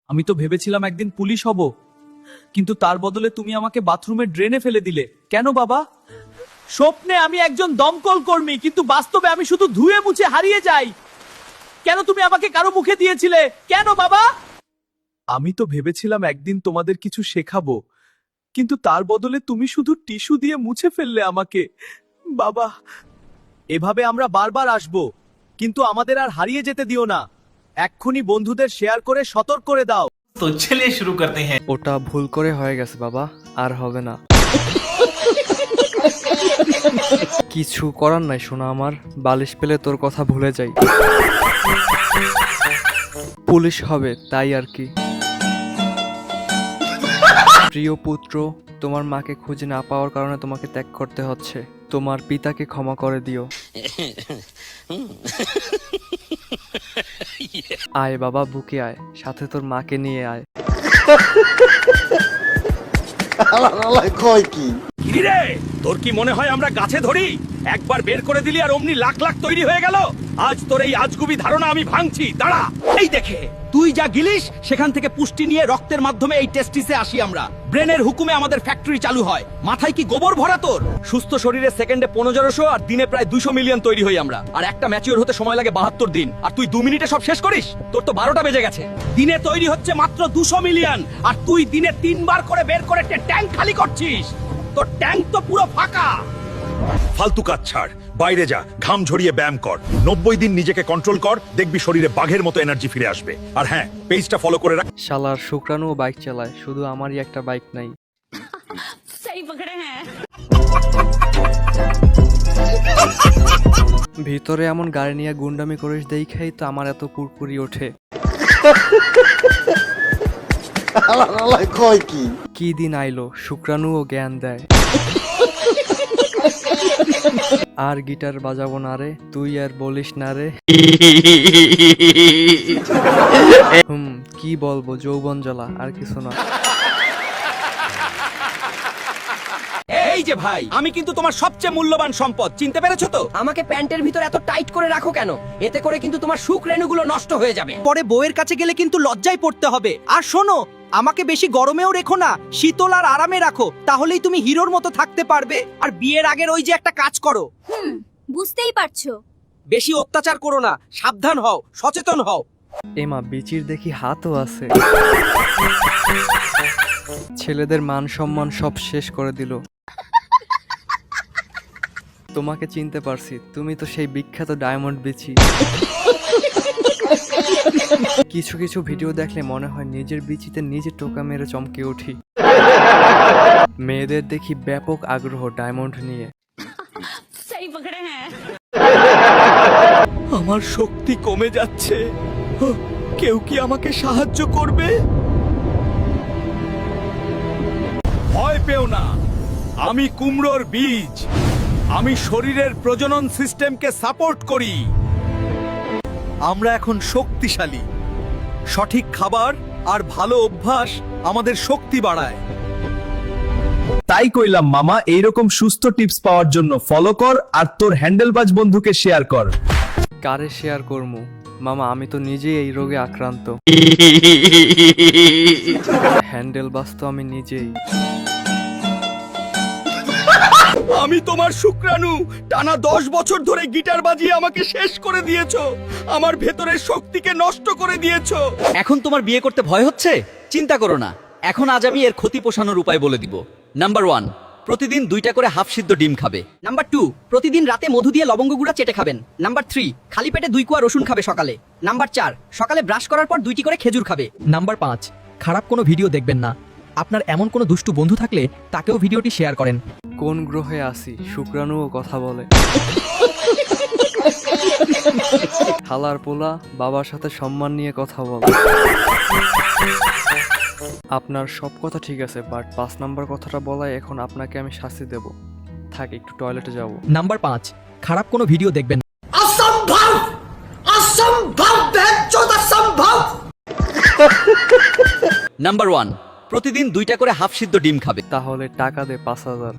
আমি তো ভেবেছিলাম একদিন পুলিশ হব, কিন্তু তার বদলে তুমি আমাকে বাথরুমের ড্রেনে ফেলে দিলে কেন বাবা? স্বপ্নে আমি একজন দমকল কর্মী, কিন্তু বাস্তবে আমি শুধু ধুয়ে মুছে হারিয়ে যাই। কেন তুমি আমাকে কারো মুখে দিয়েছিলে কেন বাবা? আমি তো ভেবেছিলাম একদিন তোমাদের কিছু শেখাবো, কিন্তু তার বদলে তুমি শুধু টিস্যু দিয়ে মুছে ফেললে আমাকে বাবা। এভাবে আমরা বারবার আসবো, কিন্তু আমাদের আর হারিয়ে যেতে দিও না। এক্ষুনি বন্ধুদের শেয়ার করে সতর্ক করে দাও। তো চলিए শুরু করতে हैं। ওটা ভুল করে হয়ে গেছে বাবা, আর হবে না। কিছু করার নাই শোনা আমার, বালিশ পেলে তোর কথা ভুলে যাই। পুলিশ হবে তাই আর কি। প্রিয় পুত্র, তোমার মাকে খুঁজে না পাওয়ার কারণে তোমাকে ত্যাগ করতে হচ্ছে। তোমার পিতাকে ক্ষমা করে দিও। আয় বাবা, বুকে আয়, সাথে তোর মাকে নিয়ে আয়। কিরে, তোর কি মনে হয় আমরা গাছে ধরি? একবার বের করে দিলি আর অমনি লাখ লাখ তৈরি হয়ে গেল। আজ তোর এই আজগুবি ধারণা আমি ভাঙছি, দাঁড়া। এই দেখে, তুই যা গিলিস সেখান থেকে পুষ্টি নিয়ে রক্তের মাধ্যমে এই টেস্টিসে আসি আমরা। ব্রেনের হুকুমে আমাদের ফ্যাক্টরি চালু হয়। মাথায় কি গোবর ভরা তোর? সুস্থ শরীরে সেকেন্ডে 1500 আর দিনে প্রায় 200 মিলিয়ন তৈরি হই আমরা। আর একটা ম্যাচিওর হতে সময় লাগে 72 দিন, আর তুই 2 মিনিটে সব শেষ করিস? তোর তো 12টা বেজে গেছে। দিনে তৈরি হচ্ছে মাত্র 200 মিলিয়ন, আর তুই দিনে 3 বার করে বের করে ট্যাঙ্ক খালি করছিস। তোর ট্যাঙ্ক তো পুরো ফাঁকা। ফালতু কাজ ছাড়, বাইরে যা, ঘাম ঝরিয়ে ব্যায়াম কর, 90 দিন নিজেকে কন্ট্রোল কর, দেখবি শরীরে বাঘের মতো এনার্জি ফিরে আসবে। আর হ্যাঁ, পেজটা ফলো করে রাখ। শালার শুক্রাণুও বাইক চালায়, শুধু আমারই একটা বাইক নাই। सही पकड़े हैं। ভিতরে এমন গাড়ি নিয়ে গুন্ডামি করিস দেখাই তো আমার এত কুরকুরি ওঠে। কি দিন আইলো, শুক্রাণুও জ্ঞান দেয়। আর গিটার বাজাবো না রে, তুই আর বলিস না রে। কি বলবো, যৌবন জ্বালা, আর কিছু না। এই যে ভাই, আমি কিন্তু তোমার সবচেয়ে মূল্যবান সম্পদ, চিনতে পেরেছো তো? আমাকে প্যান্টের ভিতর এত টাইট করে রাখো কেন? এতে করে কিন্তু তোমার শুক্রাণুগুলো নষ্ট হয়ে যাবে। পরে বউয়ের কাছে গেলে কিন্তু লজ্জায় পড়তে হবে। আর শোনো, আমাকে বেশি গরমেও রেখো না, শীতল আর আরামে রাখো, তাহলেই তুমি হিরোর মতো থাকতে পারবে। আর বিয়ের আগের ওই যে একটা কাজ করো, বুঝতেই পারছো। বেশি অত্যাচার করো না, সাবধান হও, সচেতন হও। এমা, বিচির দেখি হাতও আছে। ছেলেদের মান সম্মান সব শেষ করে দিল। তোমাকে চিনতে পারছি, তুমি তো সেই বিখ্যাত ডায়মন্ড বিচি। কিছু কিছু ভিডিও দেখলে মনে হয় নিজের বিচিতে নিজে টোকা মেরে চমকে উঠি। মেয়েদের দেখি ব্যাপক আগ্রহ ডায়মন্ড নিয়ে। सही पकड़े हैं। আমার শক্তি কমে যাচ্ছে, কেউ কি আমাকে সাহায্য করবে? ভয় পেও না, আমি কুমড়োর বীজ। আমি শরীরের প্রজনন সিস্টেমকে সাপোর্ট করি। আমরা এখন শক্তিশালী। সঠিক খাবার আর ভালো অভ্যাস আমাদের শক্তি বাড়ায়। তাই কইলাম মামা, এইরকম সুস্থ টিপস পাওয়ার জন্য ফলো কর আর তোর হ্যান্ডেলবাজ বন্ধুকে শেয়ার কর। কারে শেয়ার করমু মামা, আমি তো নিজেই এই রোগে আক্রান্ত। হ্যান্ডেল বাস তো আমি নিজেই। আমি তোমার শুক্রাণু, টানা 10 বছর ধরে গিটার বাজিয়ে আমাকে শেষ করে দিয়েছো। আমার ভেতরের শক্তিকে নষ্ট করে দিয়েছো। এখন তোমার বিয়ে করতে ভয় হচ্ছে? চিন্তা করো না, এখন আজ আমি এর ক্ষতি পোষানোর উপায় বলে দিব। নাম্বার 1, প্রতিদিন 2টা করে হাফ সিদ্ধ ডিম খাবে। নাম্বার 2, প্রতিদিন রাতে মধু দিয়ে লবঙ্গ গুঁড়া চেটে খাবেন। নাম্বার 3, খালি পেটে 2 কোয়া রসুন খাবে সকালে। নাম্বার 4, সকালে ব্রাশ করার পর 2টি করে খেজুর খাবে। নাম্বার 5, খারাপ কোনো ভিডিও দেখবেন না। আপনার এমন কোনো দুষ্টু বন্ধু থাকলে তাকেও ভিডিওটি শেয়ার করেন। কোন গ্রহে আসি, শুক্রাণুও কথা বলে। হালার পোলা, বাবার সাথে সম্মান নিয়ে কথা বলে। আপনার সব কথা ঠিক আছে, বাট 5 নাম্বার কথাটা বলায় এখন আপনাকে আমি শাস্তি দেব। থাক, একটু টয়লেটে যাব। নাম্বার 5, খারাপ কোনো ভিডিও দেখবেন না। অসম্ভব, অসম্ভব, বেজ্জত অসম্ভব। নাম্বার 1, প্রতিদিন 2টা করে হাফ সিদ্ধ ডিম খাবে। তাহলে টাকা দে 5000।